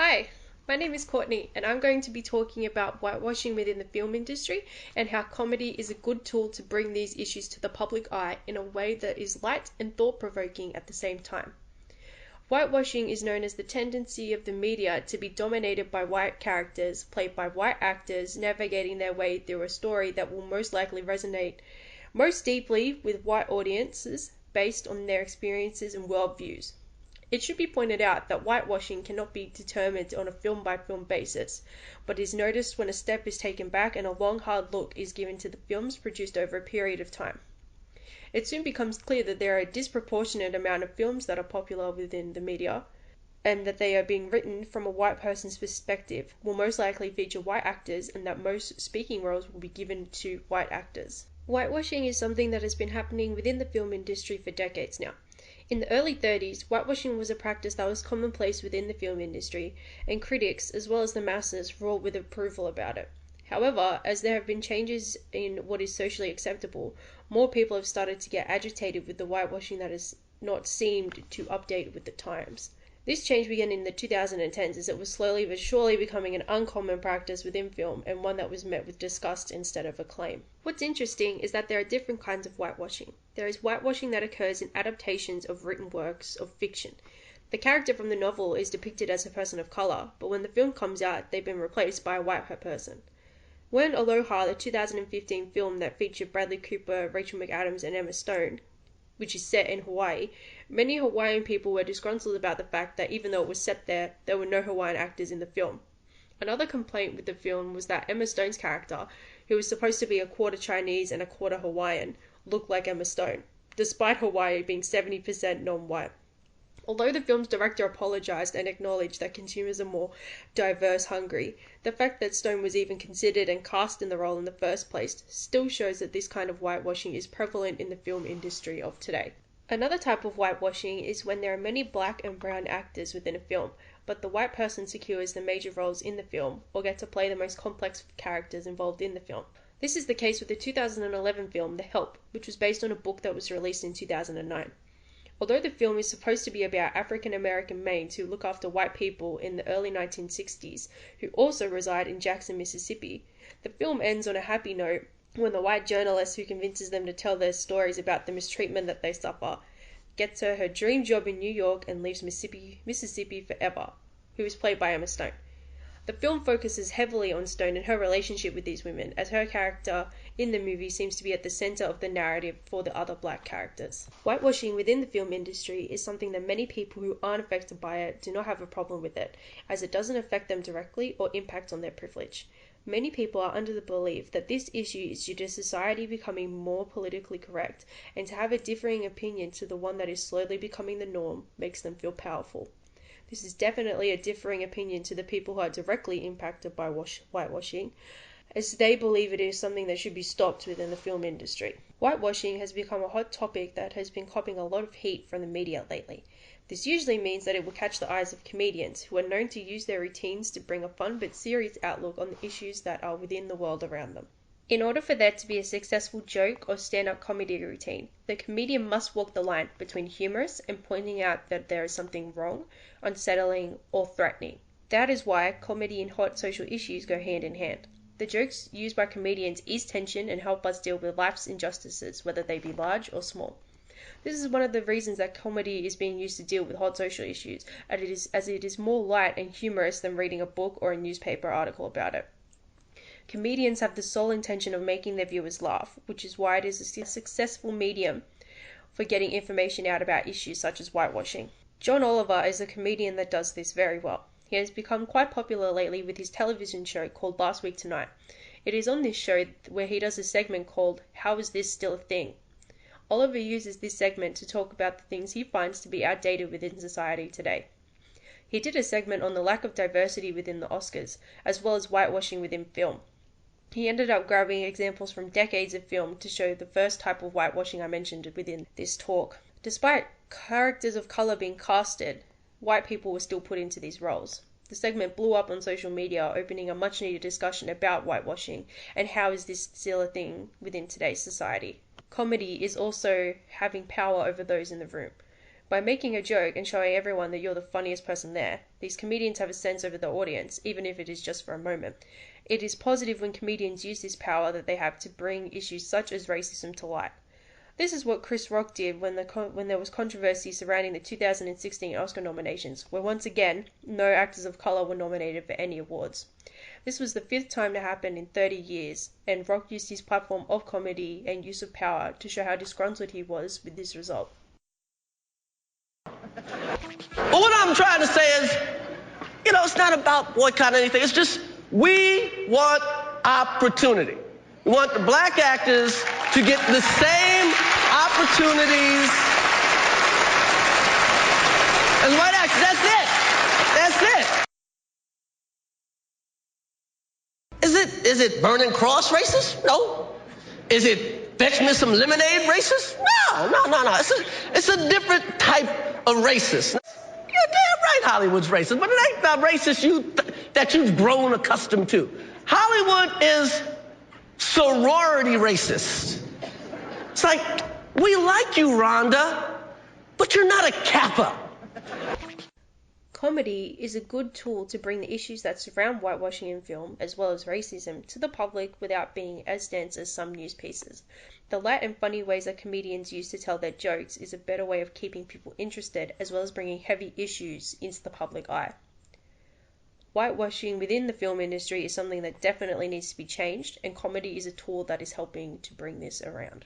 Hi, my name is Courtney, and I'm going to be talking about whitewashing within the film industry and how comedy is a good tool to bring these issues to the public eye in a way that is light and thought-provoking at the same time. Whitewashing is known as the tendency of the media to be dominated by white characters played by white actors navigating their way through a story that will most likely resonate most deeply with white audiences based on their experiences and worldviews. It should be pointed out that whitewashing cannot be determined on a film-by-film basis, but is noticed when a step is taken back and a long hard look is given to the films produced over a period of time. It soon becomes clear that there are a disproportionate amount of films that are popular within the media, and that they are being written from a white person's perspective, will most likely feature white actors, and that most speaking roles will be given to white actors. Whitewashing is something that has been happening within the film industry for decades now. In the early 30s, whitewashing was a practice that was commonplace within the film industry, and critics, as well as the masses, roared with approval about it. However, as there have been changes in what is socially acceptable, more people have started to get agitated with the whitewashing that has not seemed to update with the times. This change began in the 2010s as it was slowly but surely becoming an uncommon practice within film, and one that was met with disgust instead of acclaim. What's interesting is that there are different kinds of whitewashing. There is whitewashing that occurs in adaptations of written works of fiction. The character from the novel is depicted as a person of color, but when the film comes out, they've been replaced by a white person. When Aloha, the 2015 film that featured Bradley Cooper, Rachel McAdams, and Emma Stone, which is set in Hawaii, many Hawaiian people were disgruntled about the fact that even though it was set there were no Hawaiian actors in the film. Another complaint with the film was that Emma Stone's character, who was supposed to be a quarter Chinese and a quarter Hawaiian, looked like Emma Stone, despite Hawaii being 70% non-white. Although the film's director apologized and acknowledged that consumers are more diverse hungry, the fact that Stone was even considered and cast in the role in the first place still shows that this kind of whitewashing is prevalent in the film industry of today. Another type of whitewashing is when there are many black and brown actors within a film, but the white person secures the major roles in the film or gets to play the most complex characters involved in the film. This is the case with the 2011 film The Help, which was based on a book that was released in 2009. Although the film is supposed to be about African American maids who look after white people in the early 1960s who also reside in Jackson, Mississippi, the film ends on a happy note when the white journalist who convinces them to tell their stories about the mistreatment that they suffer gets her dream job in New York and leaves Mississippi forever, who is played by Emma Stone. The film focuses heavily on Stone and her relationship with these women, as her character in the movie seems to be at the center of the narrative for the other black characters. Whitewashing within the film industry is something that many people who aren't affected by it do not have a problem with it, as it doesn't affect them directly or impact on their privilege. Many people are under the belief that this issue is due to society becoming more politically correct, and to have a differing opinion to the one that is slowly becoming the norm makes them feel powerful. This is definitely a differing opinion to the people who are directly impacted by whitewashing, as they believe it is something that should be stopped within the film industry. Whitewashing has become a hot topic that has been copping a lot of heat from the media lately. This usually means that it will catch the eyes of comedians, who are known to use their routines to bring a fun but serious outlook on the issues that are within the world around them. In order for there to be a successful joke or stand-up comedy routine, the comedian must walk the line between humorous and pointing out that there is something wrong, unsettling, or threatening. That is why comedy and hot social issues go hand in hand. The jokes used by comedians ease tension and help us deal with life's injustices, whether they be large or small. This is one of the reasons that comedy is being used to deal with hot social issues, as it is more light and humorous than reading a book or a newspaper article about it. Comedians have the sole intention of making their viewers laugh, which is why it is a successful medium for getting information out about issues such as whitewashing. John Oliver is a comedian that does this very well. He has become quite popular lately with his television show called Last Week Tonight. It is on this show where he does a segment called How Is This Still a Thing? Oliver uses this segment to talk about the things he finds to be outdated within society today. He did a segment on the lack of diversity within the Oscars, as well as whitewashing within film. He ended up grabbing examples from decades of film to show the first type of whitewashing I mentioned within this talk. Despite characters of color being casted, white people were still put into these roles. The segment blew up on social media, opening a much needed discussion about whitewashing and how is this still a thing within today's society. Comedy is also having power over those in the room. By making a joke and showing everyone that you're the funniest person there, these comedians have a sense over the audience, even if it is just for a moment. It is positive when comedians use this power that they have to bring issues such as racism to light. This is what Chris Rock did when there was controversy surrounding the 2016 Oscar nominations, where once again, no actors of color were nominated for any awards. This was the 5th time to happen in 30 years, and Rock used his platform of comedy and use of power to show how disgruntled he was with this result. But what I'm trying to say is, it's not about boycotting anything. It's just we want opportunity. We want the black actors to get the same opportunities as white actors. That's it. Is it Burning Cross racist? No. Is it fetch me some lemonade racist? No. It's a different type of racist. You're damn right Hollywood's racist, but it ain't the racist that you've grown accustomed to. Hollywood is sorority racist. It's like, we like you, Rhonda, but you're not a Kappa. Comedy is a good tool to bring the issues that surround whitewashing in film, as well as racism, to the public without being as dense as some news pieces. The light and funny ways that comedians use to tell their jokes is a better way of keeping people interested, as well as bringing heavy issues into the public eye. Whitewashing within the film industry is something that definitely needs to be changed, and comedy is a tool that is helping to bring this around.